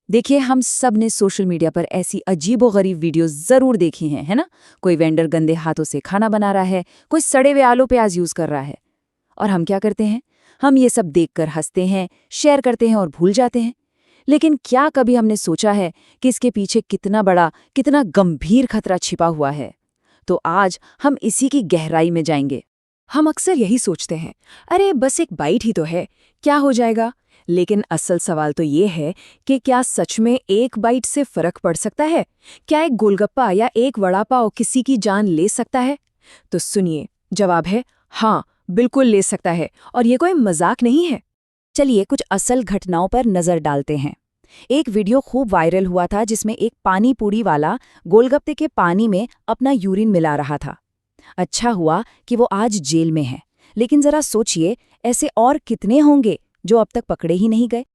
देखिए, हम सब ने सोशल मीडिया पर ऐसी अजीबोगरीब वीडियोस जरूर देखी हैं, है ना? कोई वेंडर गंदे हाथों से खाना बना रहा है, कोई सड़े हुए आलू प्याज यूज कर रहा है। और हम क्या करते हैं? हम ये सब देखकर हंसते हैं, शेयर करते हैं और भूल जाते हैं। लेकिन क्या कभी हमने सोचा है कि इसके पीछे कितना बड़ा, कितना गंभीर खतरा छिपा हुआ है? तो आज हम इसी की गहराई में जाएंगे। हम अक्सर यही सोचते हैं, अरे बस एक बाइट ही तो है, क्या हो जाएगा। लेकिन असल सवाल तो ये है कि क्या सच में एक बाइट से फर्क पड़ सकता है? क्या एक गोलगप्पा या एक वड़ा पाव किसी की जान ले सकता है? तो सुनिए, जवाब है हाँ, बिल्कुल ले सकता है, और ये कोई मजाक नहीं है। चलिए कुछ असल घटनाओं पर नजर डालते हैं। एक वीडियो खूब वायरल हुआ था जिसमें एक पानी पूरी वाला गोलगप्पे के पानी में अपना यूरिन मिला रहा था। अच्छा हुआ कि वो आज जेल में है, लेकिन जरा सोचिए, ऐसे और कितने होंगे जो अब तक पकड़े ही नहीं गए।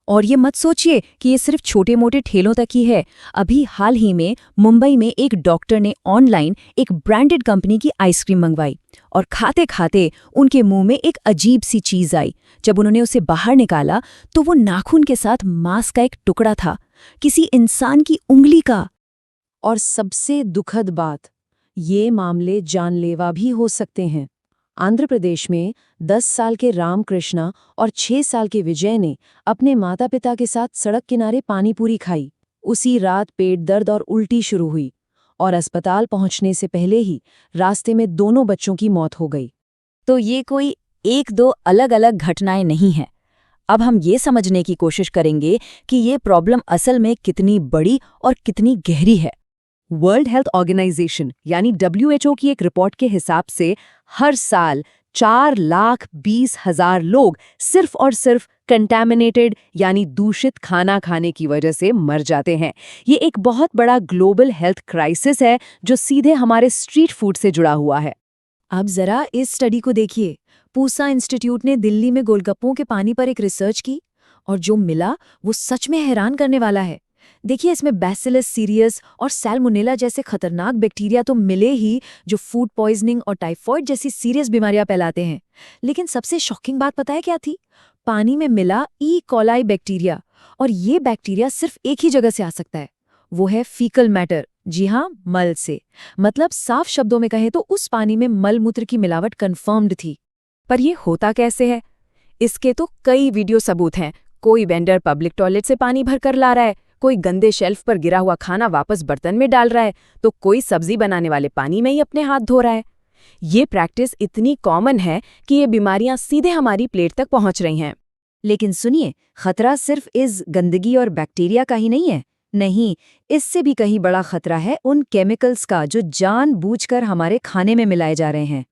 और ये मत सोचिए कि ये सिर्फ छोटे मोटे ठेलों तक ही है। अभी हाल ही में मुंबई में एक डॉक्टर ने ऑनलाइन एक ब्रांडेड कंपनी की आइसक्रीम मंगवाई, और खाते खाते उनके मुंह में एक अजीब सी चीज आई। जब उन्होंने उसे बाहर निकाला तो वो नाखून के साथ मांस का एक टुकड़ा था, किसी इंसान की उंगली का। और सबसे दुखद बात, ये मामले जानलेवा भी हो सकते हैं। आंध्र प्रदेश में 10 साल के रामकृष्णा और 6 साल के विजय ने अपने माता पिता के साथ सड़क किनारे पानी पूरी खाई। उसी रात पेट दर्द और उल्टी शुरू हुई, और अस्पताल पहुंचने से पहले ही रास्ते में दोनों बच्चों की मौत हो गई। तो ये कोई एक दो अलग अलग घटनाएं नहीं हैं। अब हम ये समझने की कोशिश करेंगे कि ये प्रॉब्लम असल में कितनी बड़ी और कितनी गहरी है। वर्ल्ड हेल्थ ऑर्गेनाइजेशन यानी WHO की एक रिपोर्ट के हिसाब से हर साल 4,20,000 लोग सिर्फ और सिर्फ कंटैमिनेटेड यानी दूषित खाना खाने की वजह से मर जाते हैं। ये एक बहुत बड़ा ग्लोबल हेल्थ क्राइसिस है जो सीधे हमारे स्ट्रीट फूड से जुड़ा हुआ है। अब जरा इस स्टडी को देखिए। पूसा इंस्टीट्यूट ने दिल्ली में गोलगप्पों के पानी पर एक रिसर्च की, और जो मिला वो सच में हैरान करने वाला है। देखिए, इसमें बैसिलस सीरियस और सैल्मोनेला जैसे खतरनाक बैक्टीरिया तो मिले ही, जो फूड पॉइजनिंग और टाइफॉइड जैसी सीरियस बीमारियां फैलाते हैं। लेकिन सबसे शॉकिंग बात पता है क्या थी? पानी में मिला ई कोलाई बैक्टीरिया। और ये बैक्टीरिया सिर्फ एक ही जगह से आ सकता है, वो है फीकल मैटर। जी हाँ, मल से। मतलब साफ शब्दों में कहें तो उस पानी में मल मूत्र की मिलावट कंफर्म्ड थी। पर ये होता कैसे है? इसके तो कई वीडियो सबूत हैं। कोई वेंडर पब्लिक टॉयलेट से पानी भर कर ला रहा है, कोई गंदे शेल्फ पर गिरा हुआ खाना वापस बर्तन में डाल रहा है, तो कोई सब्जी बनाने वाले पानी में ही अपने हाथ धो रहा है। ये प्रैक्टिस इतनी कॉमन है कि ये बीमारियां सीधे हमारी प्लेट तक पहुंच रही हैं। लेकिन सुनिए, खतरा सिर्फ इस गंदगी और बैक्टीरिया का ही नहीं है। नहीं, इससे भी कहीं बड़ा खतरा है उन केमिकल्स का जो जानबूझकर हमारे खाने में मिलाए जा रहे हैं।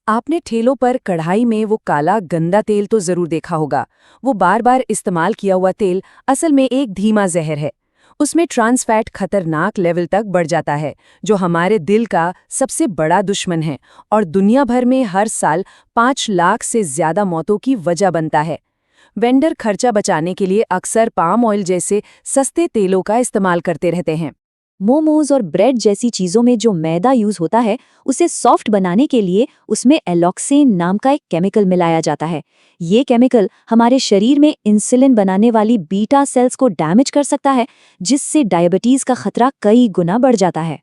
आपने ठेलों पर कढ़ाई में वो काला गंदा तेल तो जरूर देखा होगा। वो बार बार इस्तेमाल किया हुआ तेल असल में एक धीमा जहर है। उसमें ट्रांस फैट खतरनाक लेवल तक बढ़ जाता है, जो हमारे दिल का सबसे बड़ा दुश्मन है, और दुनिया भर में हर साल 5 लाख से ज्यादा मौतों की वजह बनता है। वेंडर खर्चा बचाने के लिए अक्सर पाम ऑयल जैसे सस्ते तेलों का इस्तेमाल करते रहते हैं। मोमोज और ब्रेड जैसी चीज़ों में जो मैदा यूज होता है, उसे सॉफ्ट बनाने के लिए उसमें एलॉक्सेन नाम का एक केमिकल मिलाया जाता है। ये केमिकल हमारे शरीर में इंसुलिन बनाने वाली बीटा सेल्स को डैमेज कर सकता है, जिससे डायबिटीज का खतरा कई गुना बढ़ जाता है।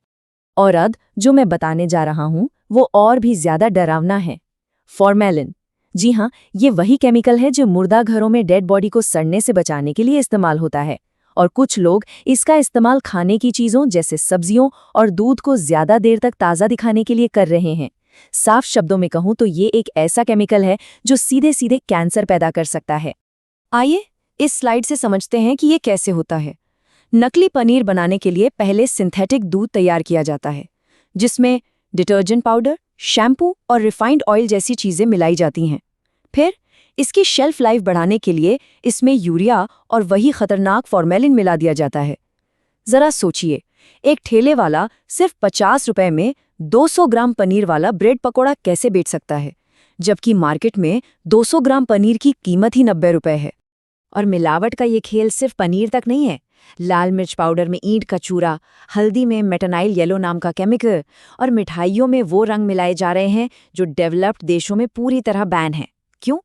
और अब जो मैं बताने जा रहा हूँ वो और भी ज्यादा डरावना है। फॉर्मेलिन। जी हाँ, ये वही केमिकल है जो मुर्दा घरों में डेड बॉडी को सड़ने से बचाने के लिए इस्तेमाल होता है। और कुछ लोग इसका इस्तेमाल खाने की चीज़ों जैसे सब्जियों और दूध को ज़्यादा देर तक ताज़ा दिखाने के लिए कर रहे हैं। साफ शब्दों में कहूँ तो ये एक ऐसा केमिकल है जो सीधे सीधे कैंसर पैदा कर सकता है। आइए इस स्लाइड से समझते हैं कि ये कैसे होता है। नकली पनीर बनाने के लिए पहले सिंथेटिक दूध तैयार किया जाता है, जिसमें डिटर्जेंट पाउडर, शैम्पू और रिफाइंड ऑयल जैसी चीज़ें मिलाई जाती हैं। फिर इसकी शेल्फ लाइफ बढ़ाने के लिए इसमें यूरिया और वही खतरनाक फॉर्मेलिन मिला दिया जाता है। जरा सोचिए, एक ठेले वाला सिर्फ 50 रुपए में 200 ग्राम पनीर वाला ब्रेड पकोड़ा कैसे बेच सकता है, जबकि मार्केट में 200 ग्राम पनीर की कीमत ही 90 रुपए है। और मिलावट का ये खेल सिर्फ पनीर तक नहीं है। लाल मिर्च पाउडर में ईंट का चूरा, हल्दी में मेटानाइल येलो नाम का केमिकल, और मिठाइयों में वो रंग मिलाए जा रहे हैं जो डेवलप्ड देशों में पूरी तरह बैन है। क्यों?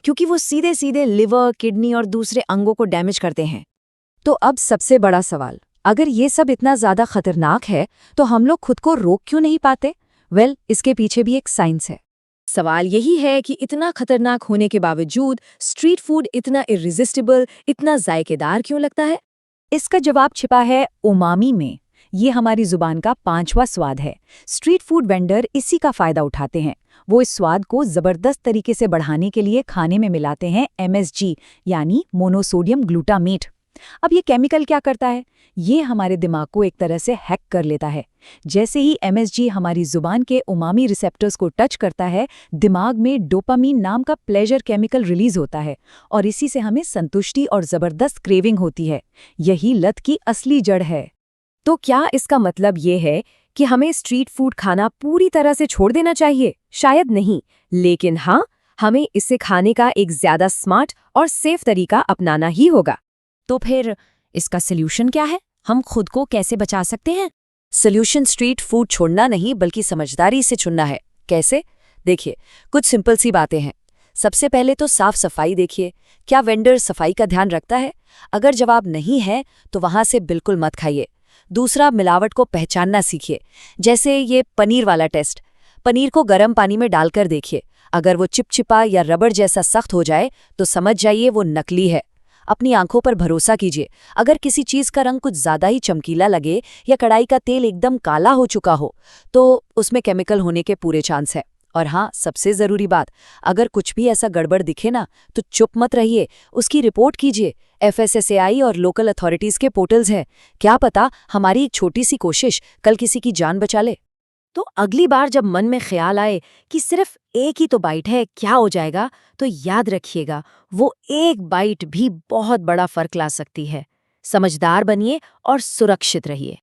क्योंकि वो सीधे सीधे लिवर, किडनी और दूसरे अंगों को डैमेज करते हैं। तो अब सबसे बड़ा सवाल, अगर ये सब इतना ज्यादा खतरनाक है तो हम लोग खुद को रोक क्यों नहीं पाते? इसके पीछे भी एक साइंस है। सवाल यही है कि इतना खतरनाक होने के बावजूद स्ट्रीट फूड इतना इर्रेसिस्टिबल, इतना जायकेदार क्यों लगता है? इसका जवाब छिपा है उमामी में। ये हमारी जुबान का 5वां स्वाद है। स्ट्रीट फूड वेंडर इसी का फायदा उठाते हैं। वो इस स्वाद को जबरदस्त तरीके से बढ़ाने के लिए खाने में मिलाते हैं MSG, यानी मोनोसोडियम ग्लूटामेट। अब ये केमिकल क्या करता है? ये हमारे दिमाग को एक तरह से हैक कर लेता है। जैसे ही MSG हमारी जुबान के उमामी रिसेप्टर्स को टच करता है, दिमाग में डोपामीन नाम का प्लेजर केमिकल रिलीज होता है और इसी से हमें संतुष्टि और जबरदस्त क्रेविंग होती है। यही लत की असली जड़ है। तो क्या इसका मतलब ये है कि हमें स्ट्रीट फूड खाना पूरी तरह से छोड़ देना चाहिए? शायद नहीं, लेकिन हाँ, हमें इसे खाने का एक ज्यादा स्मार्ट और सेफ तरीका अपनाना ही होगा। तो फिर इसका सल्यूशन क्या है? हम खुद को कैसे बचा सकते हैं? सॉल्यूशन स्ट्रीट फूड छोड़ना नहीं, बल्कि समझदारी से चुनना है। कैसे? देखिए, कुछ सिंपल सी बातें हैं। सबसे पहले तो साफ सफाई देखिए। क्या वेंडर सफाई का ध्यान रखता है? अगर जवाब नहीं है तो वहां से बिल्कुल मत खाइए। दूसरा, मिलावट को पहचानना सीखिए। जैसे ये पनीर वाला टेस्ट। पनीर को गर्म पानी में डालकर देखिए। अगर वो चिपचिपा या रबड़ जैसा सख्त हो जाए तो समझ जाइए वो नकली है। अपनी आंखों पर भरोसा कीजिए। अगर किसी चीज का रंग कुछ ज्यादा ही चमकीला लगे या कढ़ाई का तेल एकदम काला हो चुका हो तो उसमें केमिकल होने के पूरे चांस है। और हाँ, सबसे जरूरी बात, अगर कुछ भी ऐसा गड़बड़ दिखे ना तो चुप मत रहिए, उसकी रिपोर्ट कीजिए। FSSAI और लोकल अथॉरिटीज के पोर्टल्स हैं। क्या पता हमारी एक छोटी सी कोशिश कल किसी की जान बचा ले। तो अगली बार जब मन में ख्याल आए कि सिर्फ एक ही तो बाइट है, क्या हो जाएगा, तो याद रखिएगा वो एक बाइट भी बहुत बड़ा फर्क ला सकती है। समझदार बनिए और सुरक्षित रहिए।